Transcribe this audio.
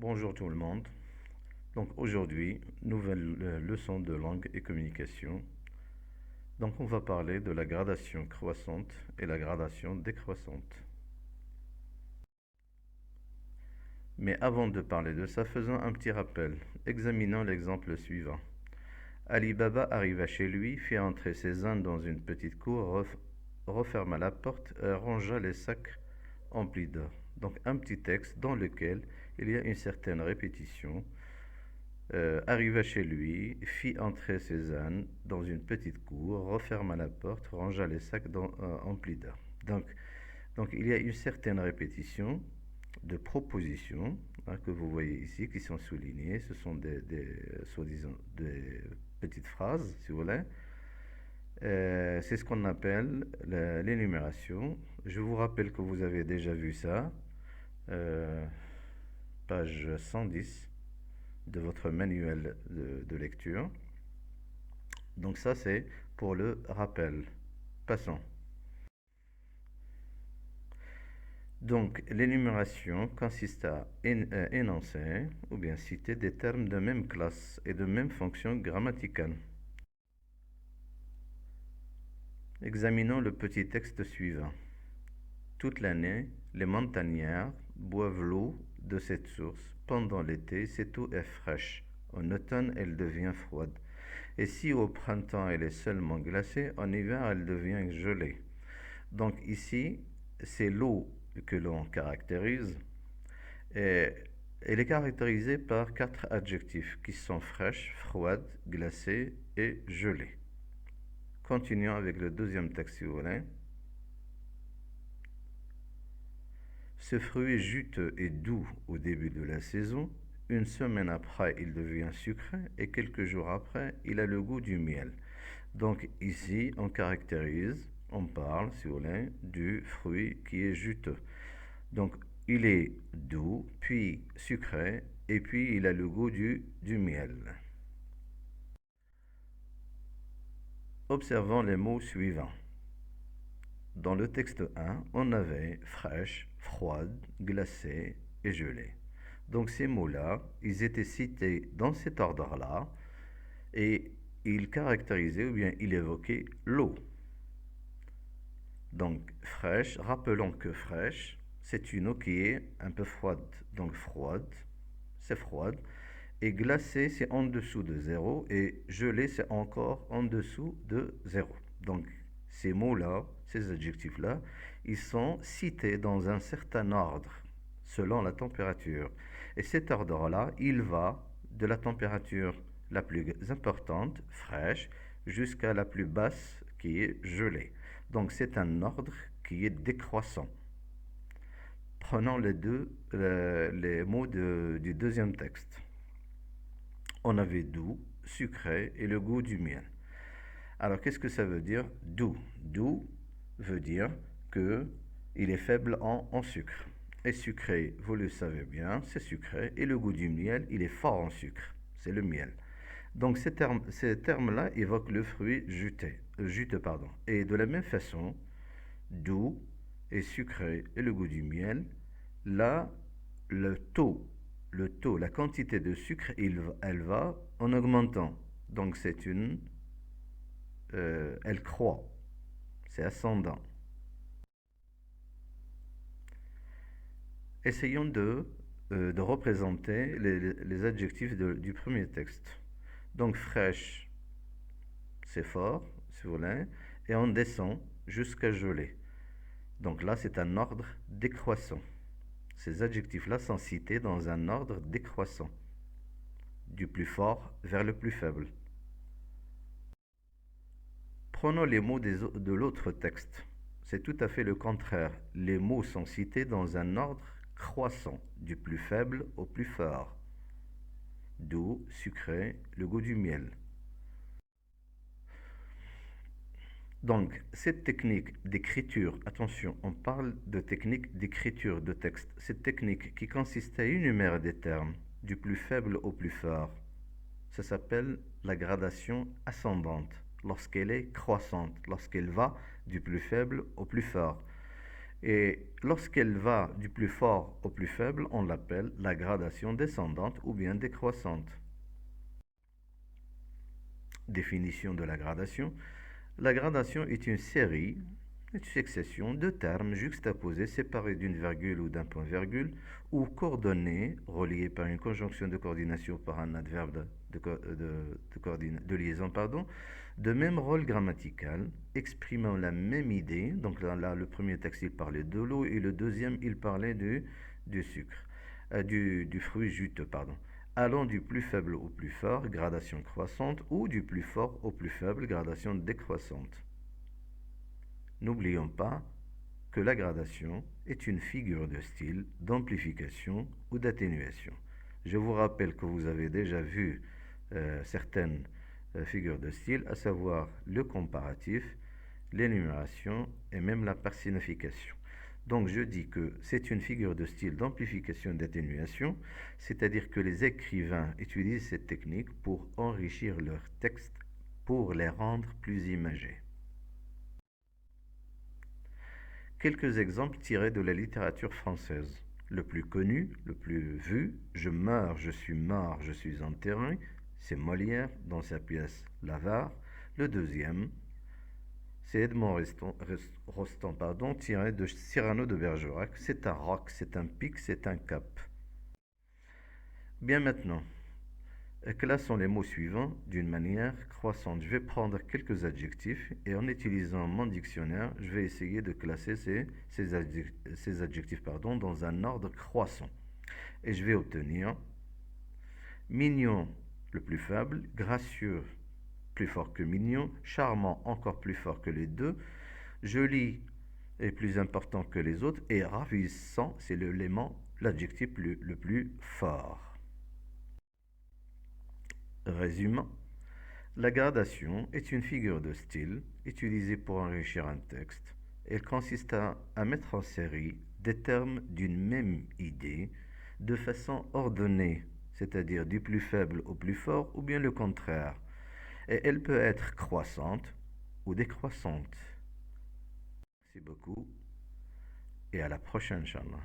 Bonjour tout le monde. Donc aujourd'hui, nouvelle leçon de langue et communication. Donc on va parler de la gradation croissante et la gradation décroissante. Mais avant de parler de ça, faisons un petit rappel. Examinons l'exemple suivant. Ali Baba arriva chez lui, fit entrer ses ânes dans une petite cour, referma la porte et rangea les sacs emplis d'or. Donc un petit texte dans lequel il y a une certaine répétition. Arriva chez lui, fit entrer ses ânes dans une petite cour, referma la porte, rangea les sacs emplis d'or. Donc il y a une certaine répétition de propositions que vous voyez ici, qui sont soulignées. Ce sont soi-disant des petites phrases, si vous voulez. C'est ce qu'on appelle l'énumération. Je vous rappelle que vous avez déjà vu ça, euh, page 110 de votre manuel de lecture. Donc ça, c'est pour le rappel. Passons. Donc, l'énumération consiste à énoncer ou bien citer des termes de même classe et de même fonction grammaticale. Examinons le petit texte suivant. Toute l'année, les montagnards boivent l'eau de cette source. Pendant l'été, cette eau est fraîche. En automne, elle devient froide. Et si au printemps elle est seulement glacée, en hiver elle devient gelée. Donc ici, c'est l'eau que l'on caractérise. Et elle est caractérisée par 4 adjectifs qui sont fraîche, froide, glacée et gelée. Continuons avec le deuxième texte si vous voulez. Ce fruit juteux et doux au début de la saison. Une semaine après, il devient sucré et quelques jours après, il a le goût du miel. Donc ici, on caractérise, on parle, si vous voulez, du fruit qui est juteux. Donc il est doux, puis sucré, et puis il a le goût du miel. Observons les mots suivants. Dans le texte 1, on avait fraîche, froide, glacée et gelée. Donc ces mots-là, ils étaient cités dans cet ordre-là et ils caractérisaient ou bien ils évoquaient l'eau. Donc fraîche, rappelons que fraîche, c'est une eau qui est un peu froide. Donc froide, c'est froide. Et glacée, c'est en dessous de zéro. Et gelée, c'est encore en dessous de zéro. Donc ces mots-là, ces adjectifs-là, ils sont cités dans un certain ordre, selon la température. Et cet ordre-là, il va de la température la plus importante, fraîche, jusqu'à la plus basse, qui est gelée. Donc c'est un ordre qui est décroissant. Prenons les mots du deuxième texte. On avait doux, sucré et le goût du miel. Alors qu'est-ce que ça veut dire doux? Doux veut dire que il est faible en sucre. Et sucré, vous le savez bien, c'est sucré. Et le goût du miel, il est fort en sucre. C'est le miel. Donc ces termes-là évoquent le fruit juteux. Pardon. Et de la même façon, doux et sucré et le goût du miel, là, le taux, la quantité de sucre, elle va en augmentant. Donc elle croît, c'est ascendant. Essayons de représenter les adjectifs du premier texte. Donc fraîche, c'est fort, si vous voulez, et on descend jusqu'à gelé. Donc là, c'est un ordre décroissant. Ces adjectifs-là sont cités dans un ordre décroissant, du plus fort vers le plus faible. Prenons les mots de l'autre texte. C'est tout à fait le contraire. Les mots sont cités dans un ordre croissant, du plus faible au plus fort. Doux, sucré, le goût du miel. Donc, cette technique d'écriture, attention, on parle de technique d'écriture de texte. Cette technique qui consiste à énumérer des termes du plus faible au plus fort, ça s'appelle la gradation ascendante, lorsqu'elle est croissante, lorsqu'elle va du plus faible au plus fort. Et lorsqu'elle va du plus fort au plus faible, on l'appelle la gradation descendante ou bien décroissante. Définition de la gradation. La gradation est une série, une succession de termes juxtaposés, séparés d'une virgule ou d'un point-virgule, ou coordonnés, reliés par une conjonction de coordination par un adverbe de liaison, de même rôle grammatical, exprimant la même idée. Donc là, le premier texte, il parlait de l'eau, et le deuxième, il parlait du sucre, du fruit juteux, allant du plus faible au plus fort, gradation croissante, ou du plus fort au plus faible, gradation décroissante. N'oublions pas que la gradation est une figure de style, d'amplification ou d'atténuation. Je vous rappelle que vous avez déjà vu certaines figures de style, à savoir le comparatif, l'énumération et même la personnification. Donc je dis que c'est une figure de style d'amplification et d'atténuation, c'est-à-dire que les écrivains utilisent cette technique pour enrichir leurs textes, pour les rendre plus imagés. Quelques exemples tirés de la littérature française. Le plus connu, le plus vu, Je meurs, je suis mort, je suis enterré, c'est Molière dans sa pièce L'Avare. Le deuxième, c'est Edmond Rostand, tiré de Cyrano de Bergerac. C'est un roc, c'est un pic, c'est un cap. Bien maintenant, classons les mots suivants d'une manière croissante. Je vais prendre quelques adjectifs et en utilisant mon dictionnaire, je vais essayer de classer ces adjectifs dans un ordre croissant. Et je vais obtenir mignon, le plus faible, gracieux, plus fort que mignon, charmant, encore plus fort que les deux, joli est plus important que les autres, et ravissant, c'est l'adjectif le plus fort. Résumant, la gradation est une figure de style utilisée pour enrichir un texte. Elle consiste à mettre en série des termes d'une même idée de façon ordonnée, c'est-à-dire du plus faible au plus fort ou bien le contraire. Et elle peut être croissante ou décroissante. Merci beaucoup et à la prochaine, Inch'Allah.